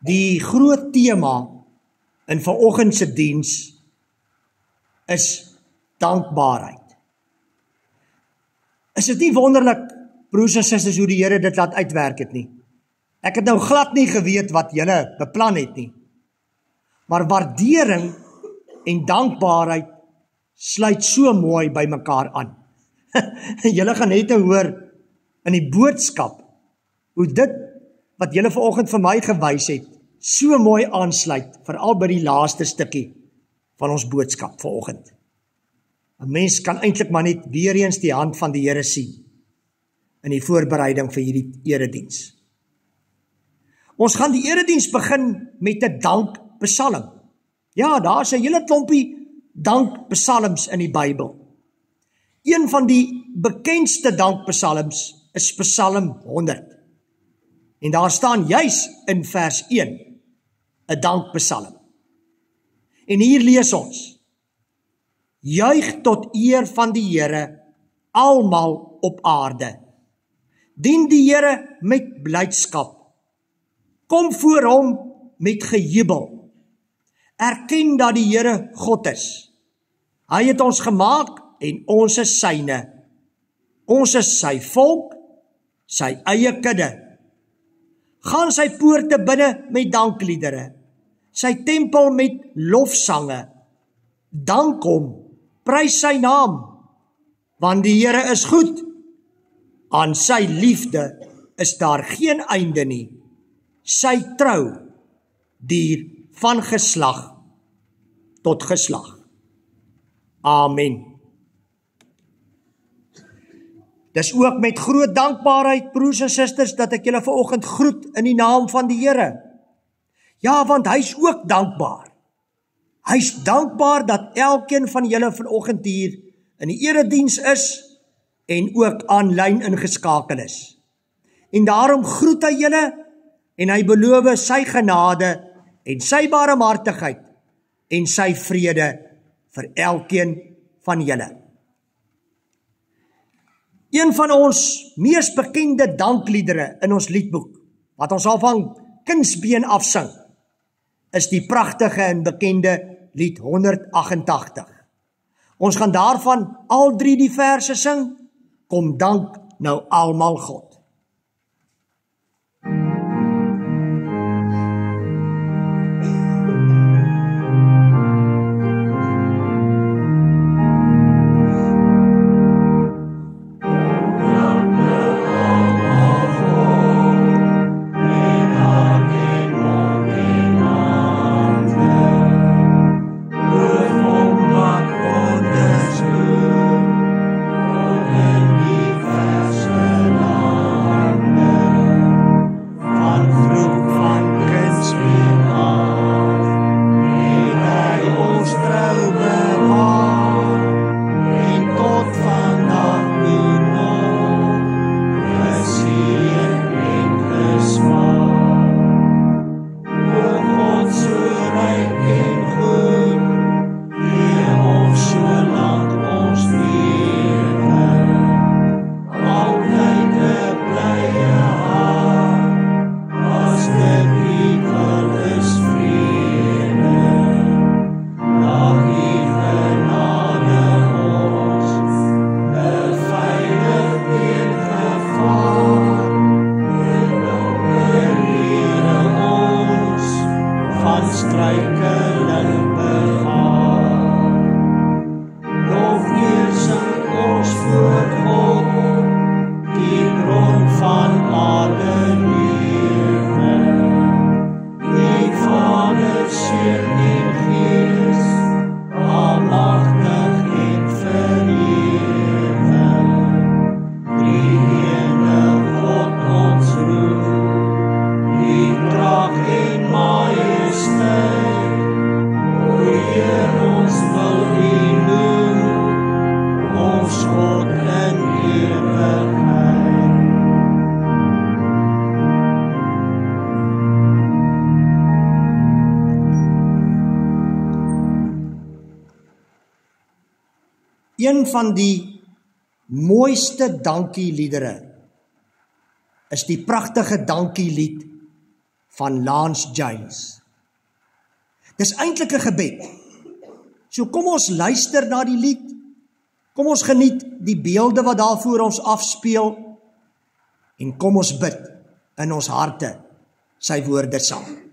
Die groot tema in vanoggend se diens is dankbaarheid. Is dit nie wonderlik, broers en susters, hoe die Here dit laat uitwerk het nie? Ek het nou glad nie geweet wat julle beplan het nie. Maar waardering en dankbaarheid sluit so mooi by mekaar aan. Julle gaan net hoor in die boodskap hoe dit wat julle vanoggend vir my gewys het, so mooi aansluit, veral by die laaste stukkie van ons boodskap vanoggend. 'n Mens kan eintlik maar net weer eens die hand van die Here sien in die voorbereiding vir hierdie erediens. Ons gaan die erediens begin met 'n dankpsalm. Ja, daar's 'n hele klompie dankpsalms in die Bybel. Een van die bekendste dankpsalms is Psalm 100. En daar staan juis in vers 1 'n dankpsalm. En hier lees ons: Juig tot eer van die Here, almal op aarde. Dien die Here met blydskap. Kom voor hom met gejubel. Erken dat die Here God is. Hy het ons gemaak en ons is syne. Ons is sy volk, sy eie kudde. Gaan sy poorte binne met dankliedere, sy tempel met lofsange. Dank hom, prys sy naam, want die Here is goed. Aan sy liefde is daar geen einde nie. Sy trou duur van geslag tot geslag. Amen. Dis ook met groot dankbaarheid, broers en susters, dat ek julle vanoggend groet in die naam van die Here. Ja, want hy's ook dankbaar. Hy's dankbaar dat elkeen van julle vanoggend hier in die erediens is en ook aanlyn ingeskakel is. En daarom groet hy julle en hy beloof sy genade en sy barmhartigheid en sy vrede vir elkeen van julle. Een van ons mees bekende dankliedere in ons liedboek, wat ons al van kindsbeen afsing, is die pragtige en bekende lied 188. Ons gaan daarvan al 3 die verse sing. Kom dank nou almal God. Een van die mooiste dankieliedere is die pragtige dankielied van Lance James. Dis eintlik 'n gebed. So kom ons luister na die lied. Kom ons geniet die beelde wat daar voor ons afspeel. En kom ons bid in ons harte sy woorde saam.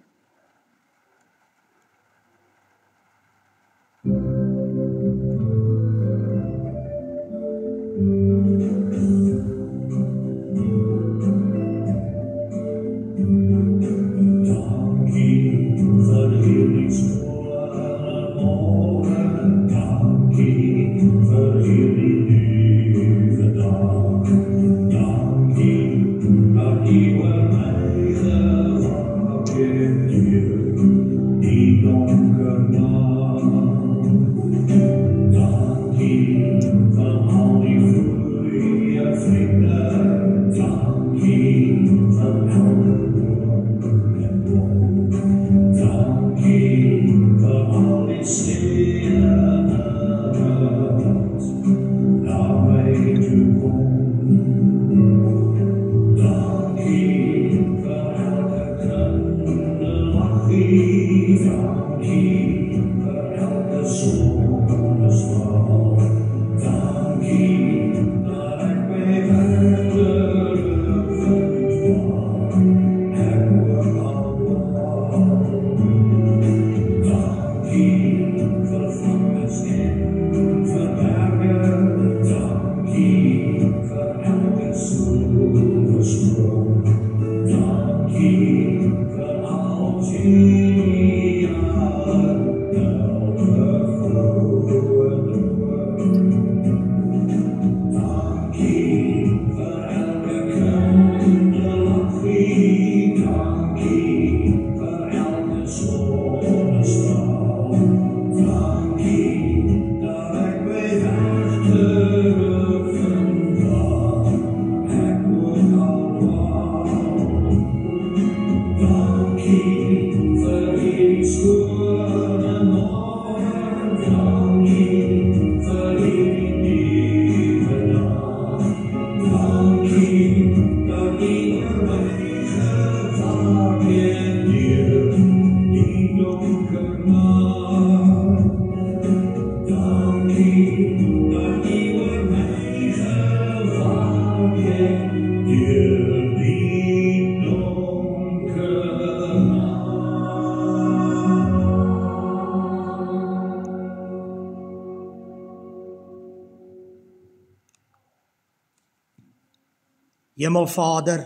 Hemelvader,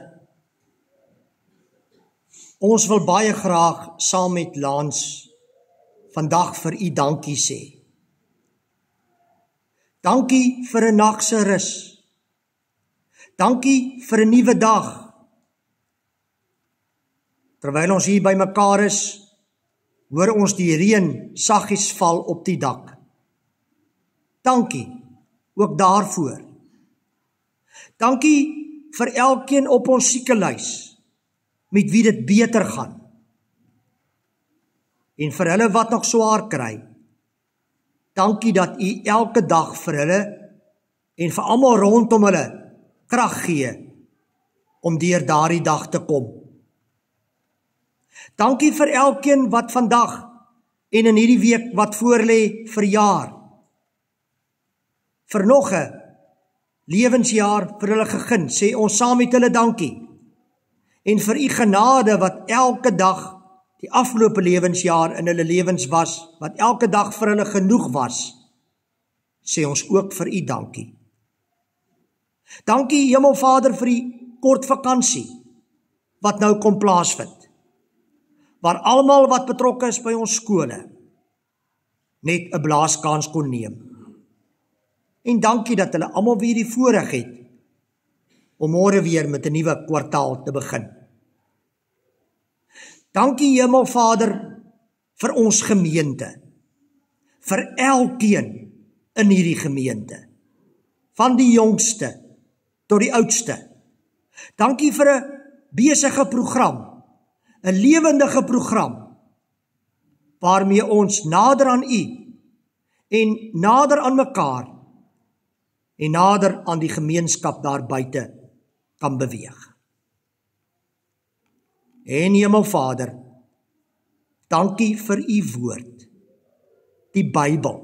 ons wil baie graag saam met Lance vandag vir U dankie sê. Dankie vir 'n nag se rus. Dankie vir 'n nuwe dag. Terwyl ons hier bymekaar is, hoor ons die reën saggies val op die dak. Dankie ook daarvoor. Dankie vir elkeen op ons siekelys, met wie dit beter gaan. En vir hulle wat nog swaar kry, dankie dat U elke dag vir hulle en vir almal rondom hulle krag gee om deur daardie dag te kom. Dankie vir elkeen wat vandag en in hierdie week wat voorlê verjaar. Vir nog 'n lewensjaar vir hulle gegeen, sê ons saam met hulle dankie. En vir U genade wat elke dag die afgelope lewensjaar in hulle lewens was, wat elke dag vir hulle genoeg was, sê ons ook vir U dankie. Dankie Hemelvader vir die kort vakansie wat nou kom plaasvind, waar almal wat betrokke is by ons skole net 'n blaaskans kon neem. En dankie dat hulle almal weer die voorreg het om môre weer met 'n nuwe kwartaal te begin. Dankie Hemelvader vir ons gemeente, vir elkeen in hierdie gemeente, van die jongste tot die oudste. Dankie vir 'n besige program, 'n lewendige program, waarmee ons nader aan U en nader aan mekaar en nader aan die gemeenskap daar buite kan beweeg. En Hemelvader, dankie vir u woord, die Bybel,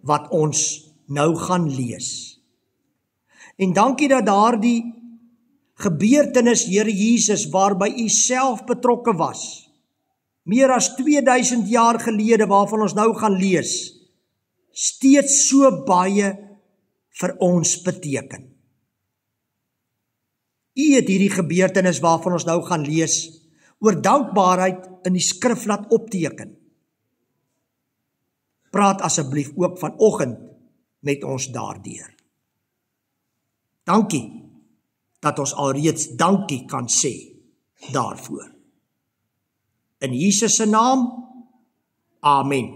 wat ons nou gaan lees. En dankie dat daardie gebeurtenis, Here Jesus, waarby u self betrokke was, meer as 2000 jaar gelede, waarvan ons nou gaan lees, steeds so baie vir ons beteken. U het hierdie gebeurtenis waarvan ons nou gaan lees, oor dankbaarheid in die skrif laat opteken. Praat asseblief ook vanoggend met ons daardeur. Dankie dat ons alreeds dankie kan sê daarvoor. In Jesus se naam, amen.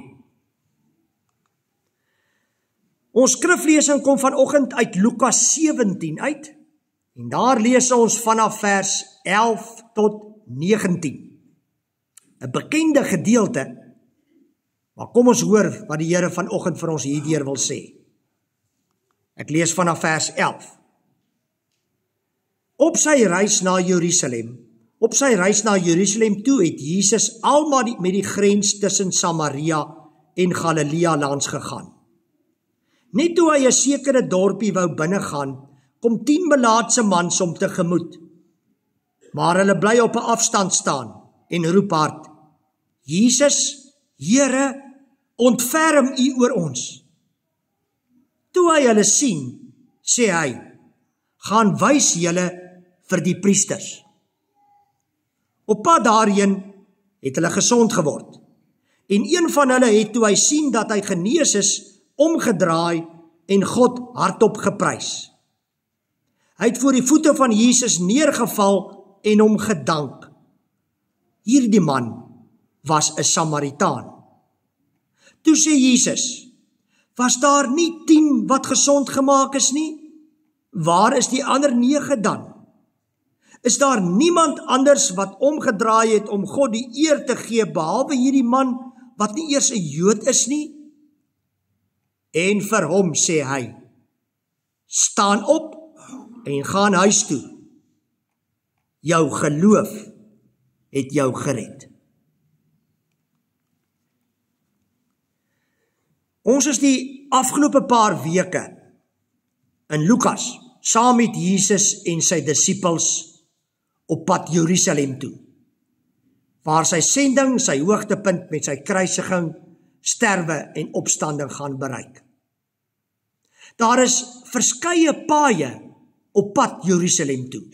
Ons skriflesing kom vanoggend uit Lukas 17 uit, en daar lees ons vanaf vers 11 tot 19. 'n bekende gedeelte, maar kom ons hoor wat die Here vanoggend vir ons hierdeur wil sê. Ek lees vanaf vers 11. Op sy reis na Jerusalem toe het Jesus almal met die grens tussen Samaria en Galilea langs gegaan. Net toe hy 'n sekere dorpie wou binnegaan, kom 10 melaatse mans hom tegemoet. Maar hulle bly op 'n afstand staan en roep hard: Jesus, Here, ontferm u oor ons. Toe hy hulle sien, sê hy: gaan wys julle vir die priesters. Op pad daarheen het hulle gesond geword. En een van hulle het, toe hy sien dat hy genees is, omgedraai en God hardop geprys. Hy het voor die voete van Jesus neergeval en hom gedank. Hierdie man was 'n Samaritaan. Toe sê Jesus: was daar nie 10 wat gesond gemaak is nie? Waar is die ander 9 dan? Is daar niemand anders wat omgedraai het om God die eer te gee, behalwe hierdie man wat nie eers 'n Jood is nie? En vir hom sê hy: staan op en gaan huis toe. Jou geloof het jou gered. Ons is die afgelope paar weke in Lukas saam met Jesus en sy disippels op pad Jerusalem toe, waar sy sending sy hoogtepunt met sy kruisiging, sterwe en opstanding gaan bereik. Daar is verskeie paaie op pad Jerusalem toe.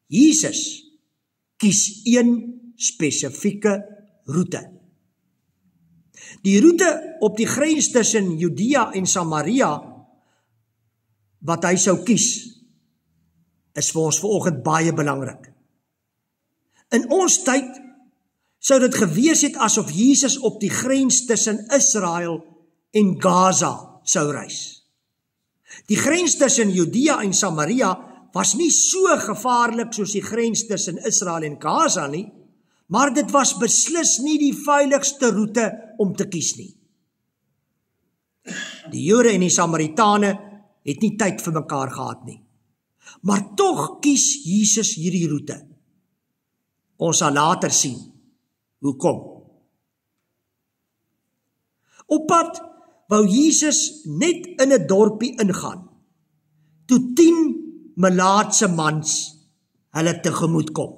Jesus kies een spesifieke roete. Die roete op die grens tussen Judea en Samaria wat hy sou kies, is vir ons vanoggend baie belangrik. In ons tyd sou dit gewees het asof Jesus op die grens tussen Israel en Gaza sou reis. Die grens tussen Judea en Samaria was nie so gevaarlik soos die grens tussen Israel en Gaza nie, maar dit was beslis nie die veiligste roete om te kies nie. Die Jode en die Samaritane het nie tyd vir mekaar gehad nie, maar tog kies Jesus hierdie roete. Ons sal later sien hoekom. Op pad wou Jesus net in 'n dorpie ingaan, toe 10 melaatse mans hulle tegemoet kom.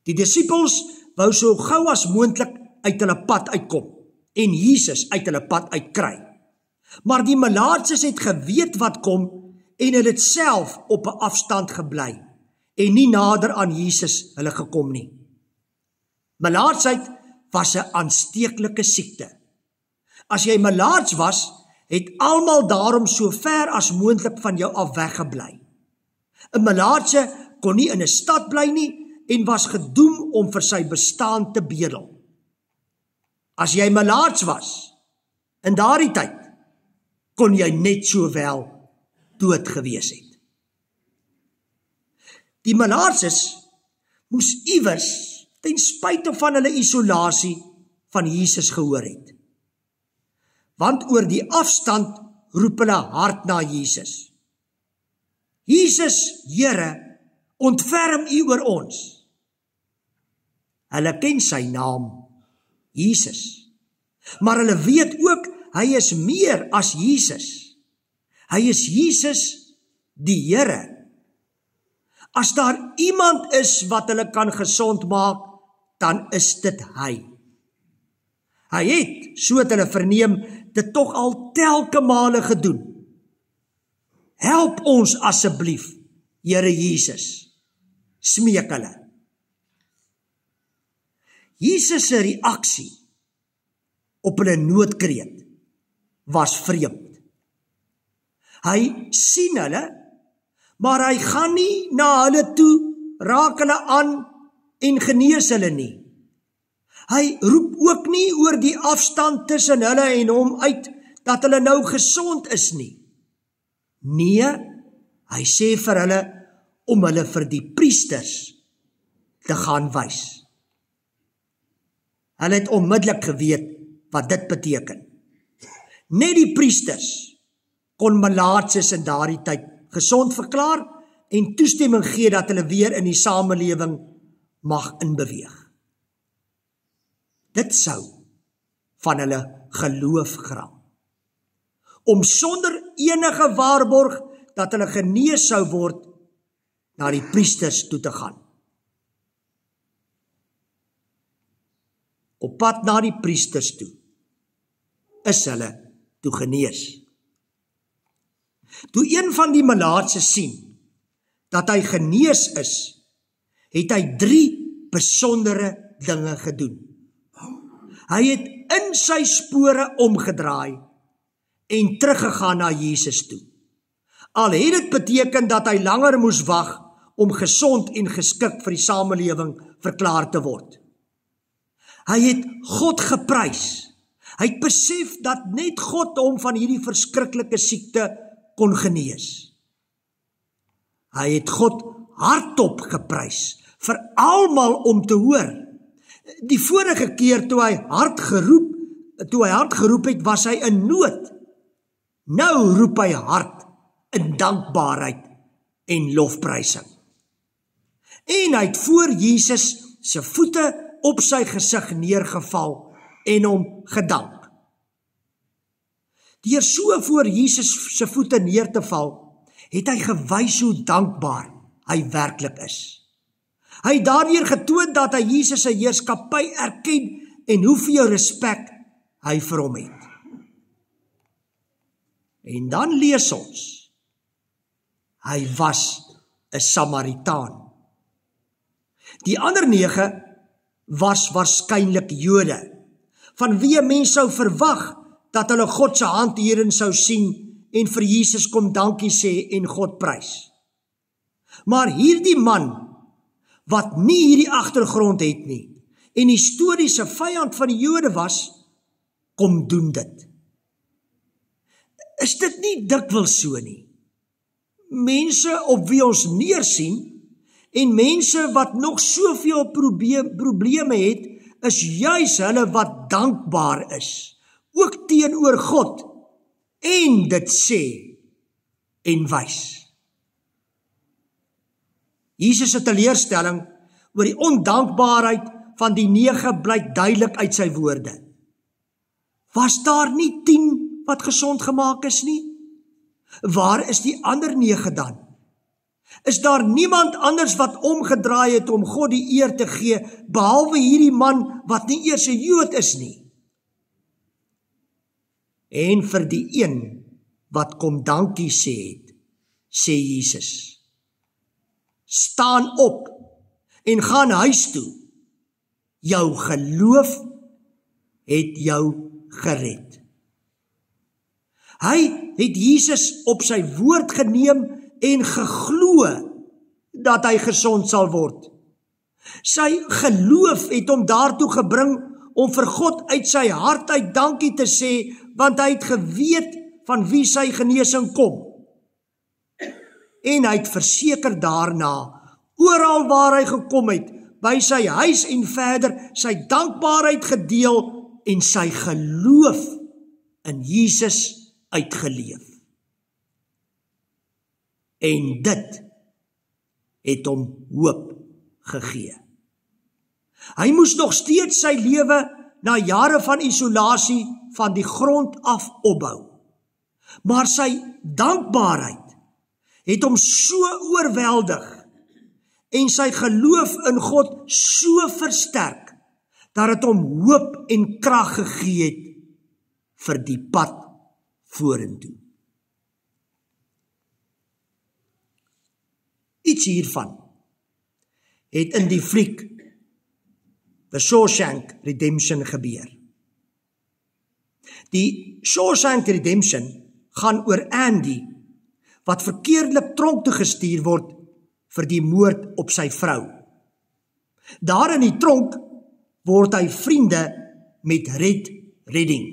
Die disippels wou so gou as moontlik uit hulle pad uitkom en Jesus uit hulle pad uitkry. Maar die melaatses het geweet wat kom en hulle het self op 'n afstand gebly en nie nader aan Jesus hulle gekom nie. Melaatsheid was 'n aansteeklike siekte. As jy melaats was, het almal daarom so ver as moontlik van jou af weggebly. 'n Melaatse kon nie in 'n stad bly nie en was gedoem om vir sy bestaan te bedel. As jy melaats was, in daardie tyd, kon jy net sowel dood gewees het. Die melaatses moes iewers, ten spyte van hulle isolasie, van Jesus gehoor het. Want oor die afstand roep hulle hard na Jesus. Jesus, Here, ontferm U oor ons. Hulle ken sy naam, Jesus. Maar hulle weet ook, hy is meer as Jesus. Hy is Jesus, die Here. As daar iemand is wat hulle kan gesond maak, dan is dit hy. Hy het, so het hulle verneem, dit tog al telke male gedoen. Help ons asseblief, Here Jesus, smeek hulle. Jesus se reaksie op hulle noodkreet was vreemd. Hy sien hulle, maar hy gaan nie na hulle toe, raak hulle aan en genees hulle nie. Hy roep ook nie oor die afstand tussen hulle en hom uit, dat hulle nou gesond is nie. Nee, hy sê vir hulle, om hulle vir die priesters te gaan wys. Hulle het onmiddellik geweet wat dit beteken. Net die priesters kon melaatses in daardie tyd gesond verklaar en toestemming gee dat hulle weer in die samelewing mag inbeweeg. Dit sou van hulle geloof graan. Om sonder enige waarborg dat hulle genees sou word, na die priesters toe te gaan. Op pad na die priesters toe, is hulle toe genees. Toe een van die melaatses sien, dat hy genees is, het hy 3 besondere dinge gedoen. Hy het in sy spore omgedraai, en teruggegaan na Jesus toe. Al het dit beteken dat hy langer moes wag, om gesond en geskik vir die samelewing verklaar te word. Hy het God geprys. Hy het besef dat net God hom van hierdie verskriklike siekte kon genees. Hy het God hardop geprys, vir almal om te hoor. Die vorige keer toe hy hard geroep het, was hy in nood. Nou roep hy hard in dankbaarheid en lofprysing. En hy het voor Jesus se voete op sy gesig neergeval en hom gedank. Deur so voor Jesus se voete neer te val, het hy gewys hoe dankbaar hy werklik is. Hy het daardeur getoon dat hy Jesus se heerskappy erken en hoeveel respek hy vir hom het. En dan lees ons, hy was 'n Samaritaan. Die ander 9 was waarskynlik Jode, van wie 'n mens sou verwag dat hulle God se hand hierin sou sien en vir Jesus kom dankie sê en God prys. Maar hierdie man, wat nie hierdie agtergrond het nie, en historiese vyand van die Jode was, kom doen dit. Is dit nie dikwels so nie? Mense op wie ons neersien, en mense wat nog soveel probleme het, is juis hulle wat dankbaar is, ook teenoor God, en dit sê en wys. Jesus se teleurstelling oor die ondankbaarheid van die 9 blyk duidelik uit sy woorde. Was daar nie 10 wat gesond gemaak is nie? Waar is die ander 9 dan? Is daar niemand anders wat omgedraai het om God die eer te gee, behalwe hierdie man wat nie eers 'n Jood is nie? En vir die een wat kom dankie sê het, sê Jesus, staan op en gaan huis toe. Jou geloof het jou gered. Hy het Jesus op sy woord geneem en geglo dat hy gesond sal word. Sy geloof het hom daartoe gebring om vir God uit sy hart uit dankie te sê, want hy het geweet van wie sy genesing kom. En hy het verseker daarna, oral waar hy gekom het, by sy huis en verder, sy dankbaarheid gedeel en sy geloof in Jesus uitgeleef. En dit het hom hoop gegee. Hy moes nog steeds sy lewe na jare van isolasie van die grond af opbou. Maar sy dankbaarheid het hom so oorweldig en sy geloof in God so versterk, dat het hom hoop en krag gegee het vir die pad vorentoe. Iets hiervan het in die fliek The Shawshank Redemption gebeur. Die Shawshank Redemption gaan oor Andy, wat verkeerdelik tronk toe gestuur word vir die moord op sy vrou. Daar in die tronk word hy vriende met Red Redding.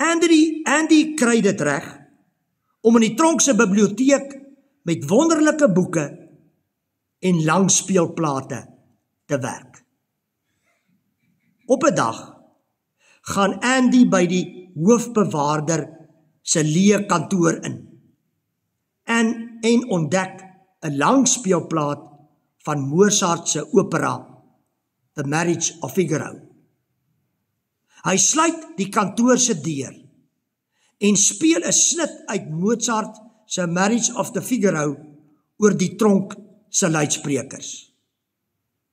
Andy kry dit reg om in die tronk se biblioteek met wonderlike boeke en langspeelplate te werk. Op 'n dag gaan Andy by die hoofbewaarder se leë kantoor in en ontdek 'n langspeelplaat van Mozart se opera The Marriage of Figaro. Hy sluit die kantoor se deur en speel 'n snit uit Mozart se Marriage of the Figaro oor die tronk se luidsprekers.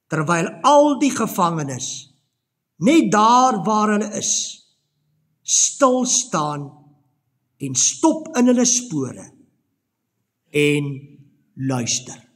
Terwyl al die gevangenes, net daar waar hulle is, stil staan en stop in hulle spore en luister.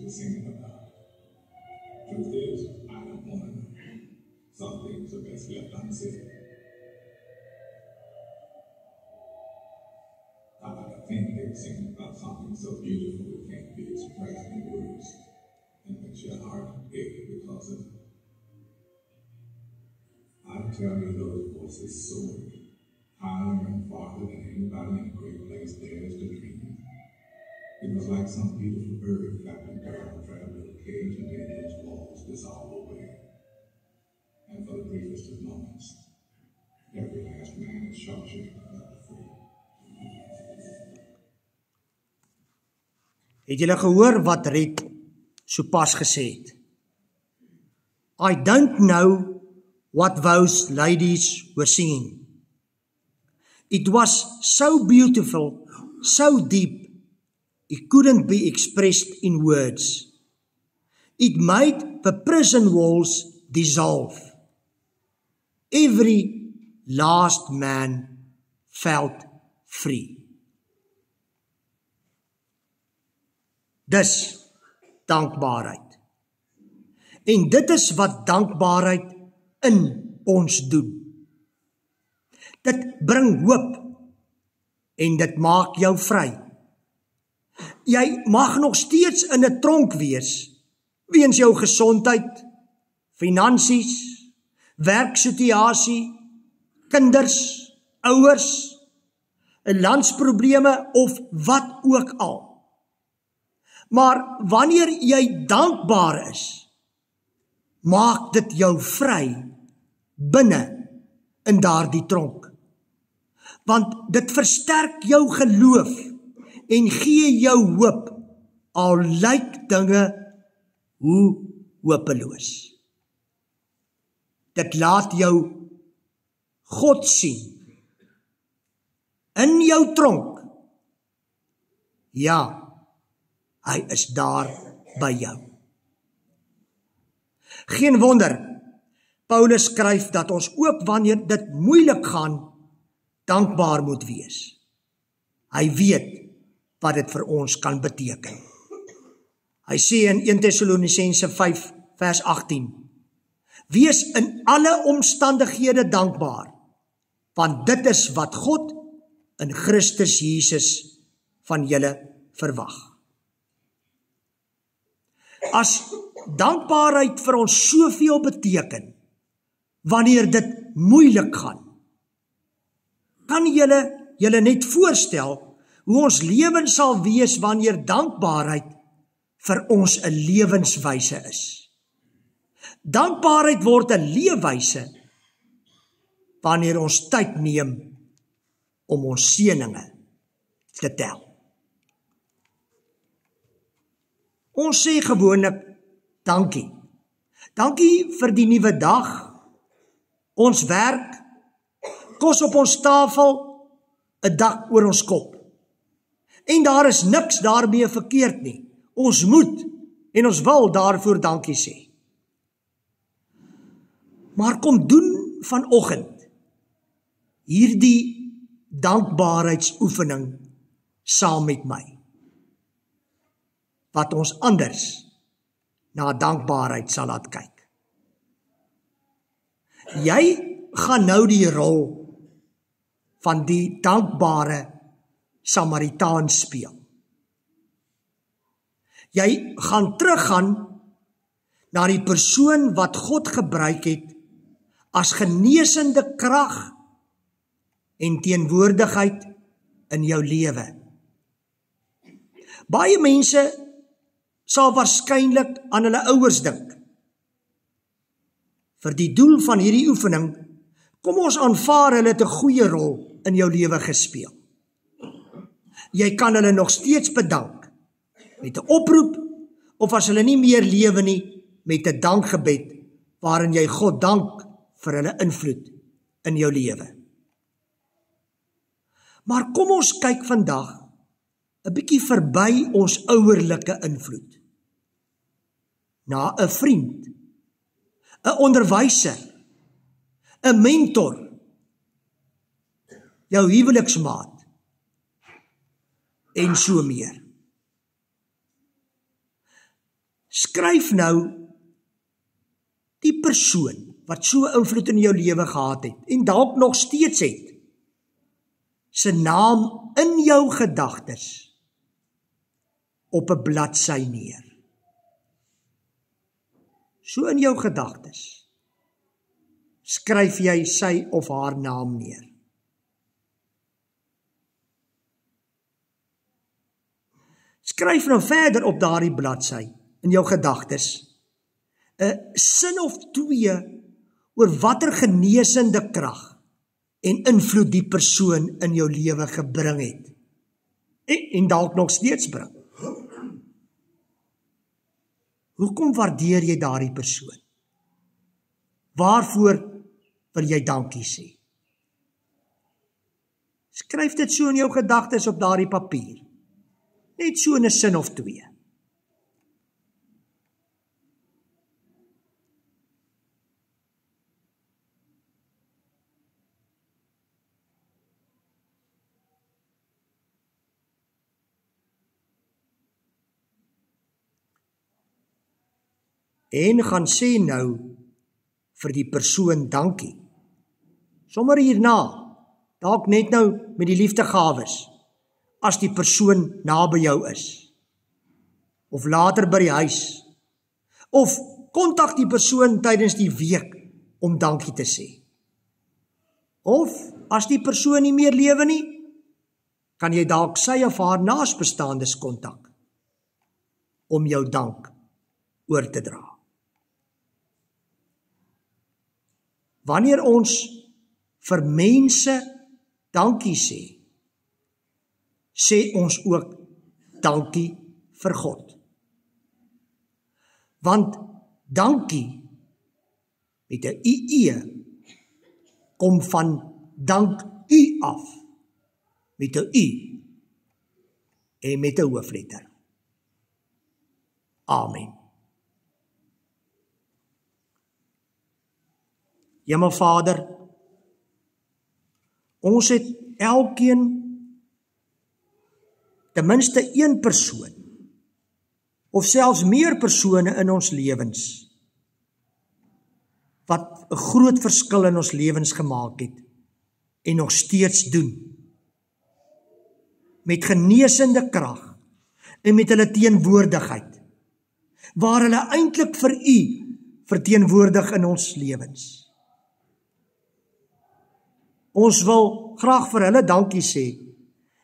Singing about. Truth is, I don't want to know. Some things are best left unsaid. I like a thing they sing about something so beautiful it can't be expressed in words, and makes your heart ache because of it. I tell you, those voices soared higher and farther than anybody in a great place dares to dream. It was like some beautiful bird flapping down a frail little cage and made those walls dissolve away. And for the briefest of moments, every last man in Shawshank felt free. Het julle gehoor wat Red sopas gesê het? I don't know what those ladies were singing. It was so beautiful, so deep, it couldn't be expressed in words. It made the prison walls dissolve. Every last man felt free. Dis dankbaarheid. En dit is wat dankbaarheid in ons doen. Dit bring hoop en dit maak jou vry. Jy mag nog steeds in 'n tronk wees, weens jou gesondheid, finansies, werksituasie, kinders, ouers, 'n landsprobleme of wat ook al. Maar wanneer jy dankbaar is, maak dit jou vry binne in daardie tronk. Want dit versterk jou geloof en gee jou hoop, al lyk dinge hoe hopeloos. Dit laat jou God sien in jou tronk. Ja, hy is daar by jou. Geen wonder, Paulus skryf dat ons ook wanneer dit moeilik gaan, dankbaar moet wees. Hy weet wat dit vir ons kan beteken. Hy sê in 1 Tessalonisense 5 vers 18, wees in alle omstandighede dankbaar, want dit is wat God in Christus Jesus van julle verwag. As dankbaarheid vir ons soveel beteken, wanneer dit moeilik gaan, kan julle net voorstel hoe ons lewens sal wees wanneer dankbaarheid vir ons 'n lewenswyse is. Dankbaarheid word 'n leefwyse wanneer ons tyd neem om ons seëninge te tel. Ons sê gewoonlik dankie. Dankie vir die nuwe dag, ons werk, kos op ons tafel, 'n dak oor ons kop. En daar is niks daarmee verkeerd nie. Ons moet en ons wil daarvoor dankie sê. Maar kom doen vanoggend hierdie dankbaarheidsoefening saam met my, wat ons anders na dankbaarheid sal laat kyk. Jy gaan nou die rol van die dankbare Samaritaan speel. Jy gaan teruggaan na die persoon wat God gebruik het as genesende krag en teenwoordigheid in jou lewe. Baie mense sal waarskynlik aan hulle ouers dink. Vir die doel van hierdie oefening, kom ons aanvaar hulle het 'n goeie rol in jou lewe gespeel. Jy kan hulle nog steeds bedank met 'n oproep, of as hulle nie meer lewe nie, met 'n dankgebed waarin jy God dank vir hulle invloed in jou lewe. Maar kom ons kyk vandag 'n bietjie verby ons ouerlike invloed na 'n vriend, 'n onderwyser, 'n mentor, jou huweliksmaat en so meer. Skryf nou die persoon wat so invloed in jou lewe gehad het en dalk nog steeds het, se naam in jou gedagtes op 'n bladsy neer. So in jou gedagtes skryf jy sy of haar naam neer. Skryf nou verder op daardie bladsy in jou gedagtes 'n sin of twee oor watter genesende krag en invloed die persoon in jou lewe gebring het en dalk nog steeds bring. Hoekom waardeer jy daardie persoon? Waarvoor wil jy dankie sê? Skryf dit so in jou gedagtes op daardie papier. Net so in 'n sin of twee. en gaan sê nou vir die persoon dankie. Sommer hierna, dalk net nou met die liefdegawes, as die persoon naby jou is, of later by die huis, of kontak die persoon tydens die week om dankie te sê. Of as die persoon nie meer lewe nie, kan jy dalk sy of haar naasbestaandes kontak om jou dank oor te dra. Wanneer ons vir mense dankie sê, sê ons ook dankie vir God. Want dankie met 'n IE kom van dank U af met 'n U en met 'n hoofletter. Amen. Hemelvader, ons het elkeen ten minste een persoon of selfs meer persone in ons lewens wat 'n groot verskil in ons lewens gemaak het en nog steeds doen. Met genesende krag en met hulle teenwoordigheid, waar hulle eintlik vir U verteenwoordig in ons lewens. Ons wil graag vir hulle dankie sê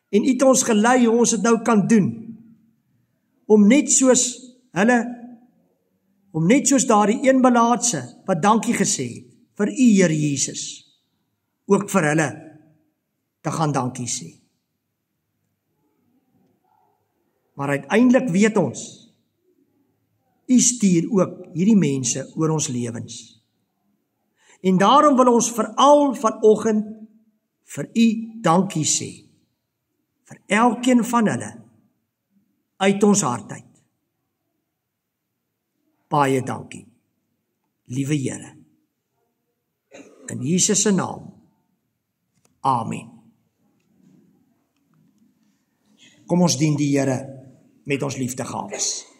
en U het ons gelei hoe ons dit nou kan doen, om net soos daardie een melaatse wat dankie gesê het vir U, Here Jesus, ook vir hulle te gaan dankie sê. Maar uiteindelik weet ons, U stuur ook hierdie mense oor ons lewens. En daarom wil ons veral vanoggend vir U dankie sê, vir elkeen van hulle, uit ons hart uit. Baie dankie, liewe Here. In Jesus se naam. Amen. Kom ons dien die Here met ons liefdegawes.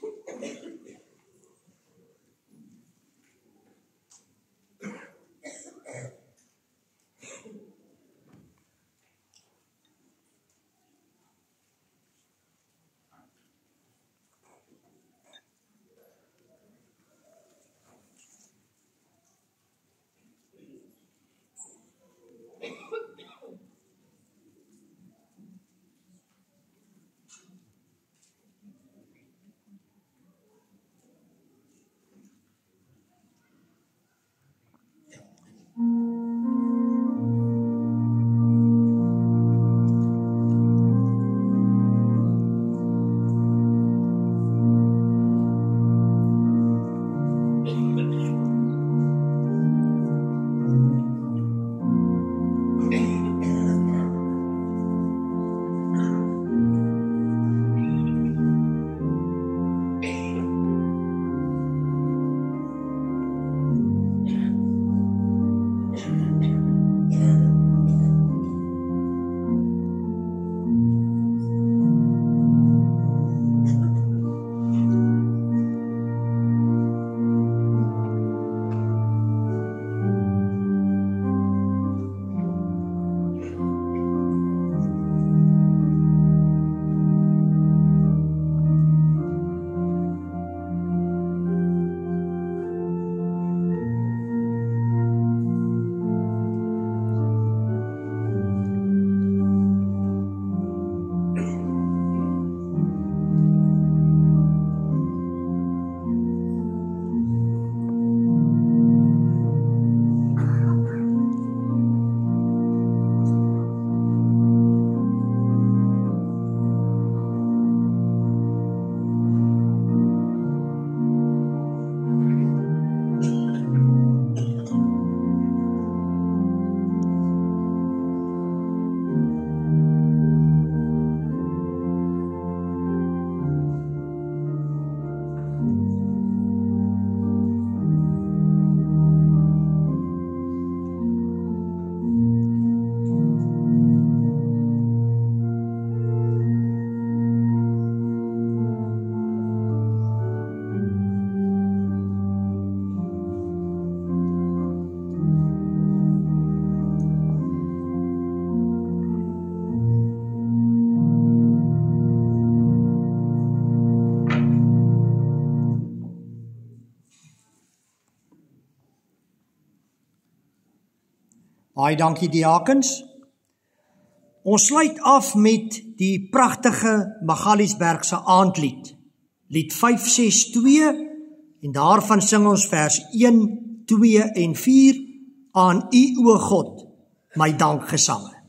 Baie dankie diakens. Ons sluit af met die pragtige Magaliesbergse aandlied, lied 562, en daarvan sing ons vers 1, 2 en 4, aan U o God, my dankgesange.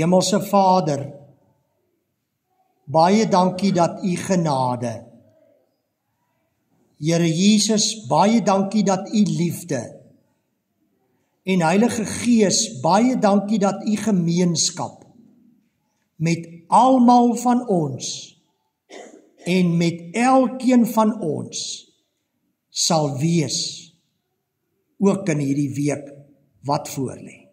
Hemelse Vader, baie dankie dat U genade. Here Jesus, baie dankie dat U liefde. En Heilige Gees, baie dankie dat U gemeenskap met almal van ons en met elkeen van ons sal wees, ook in hierdie week wat voorlê.